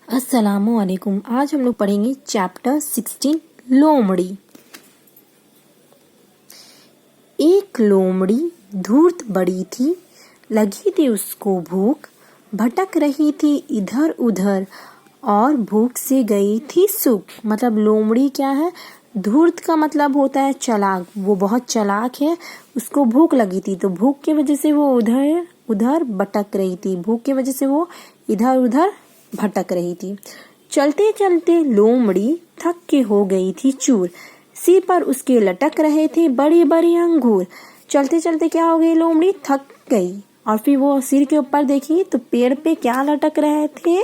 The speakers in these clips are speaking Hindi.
अस्सलामुअलैकुम। आज हम लोग पढ़ेंगे चैप्टर 16 लोमड़ी। एक लोमड़ी धूर्त बड़ी थी, लगी थी उसको भूख, भटक रही थी इधर उधर और भूख से गई थी सूख। मतलब लोमड़ी क्या है? धूर्त का मतलब होता है चालाक। वो बहुत चालाक है। उसको भूख लगी थी तो भूख की वजह से वो उधर उधर भटक रही थी। भूख की वजह से वो इधर उधर भटक रही थी। चलते चलते लोमड़ी थक के हो गई थी चूर। सिर पर उसके लटक रहे थे बड़े बड़े अंगूर। चलते चलते क्या हो गई? लोमड़ी थक गई और फिर वो सिर के ऊपर देखी तो पेड़ पे क्या लटक रहे थे?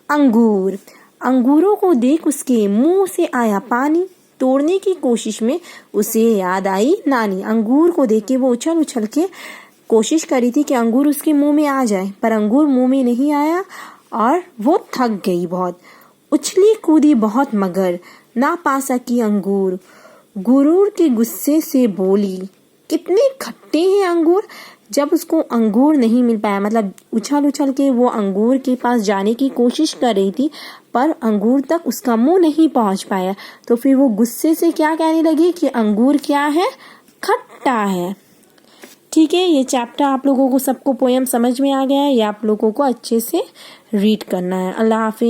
अंगूर। अंगूरों को देख उसके मुंह से आया पानी। तोड़ने की कोशिश में उसे याद आई नानी। अंगूर को देख के वो उछल उछल के कोशिश करी थी कि अंगूर उसके मुंह में आ जाए, पर अंगूर मुंह में नहीं आया और वो थक गई बहुत। उछली कूदी बहुत मगर ना पा सकी अंगूर। गुरूर के गुस्से से बोली, कितने खट्टे हैं अंगूर। जब उसको अंगूर नहीं मिल पाया, मतलब उछल उछल के वो अंगूर के पास जाने की कोशिश कर रही थी पर अंगूर तक उसका मुंह नहीं पहुंच पाया, तो फिर वो गुस्से से क्या कहने लगी कि अंगूर क्या है? खट्टा है। ठीक है, ये चैप्टर आप लोगों को सबको पोयम समझ में आ गया है। ये आप लोगों को अच्छे से रीड करना है। अल्लाह हाफिज।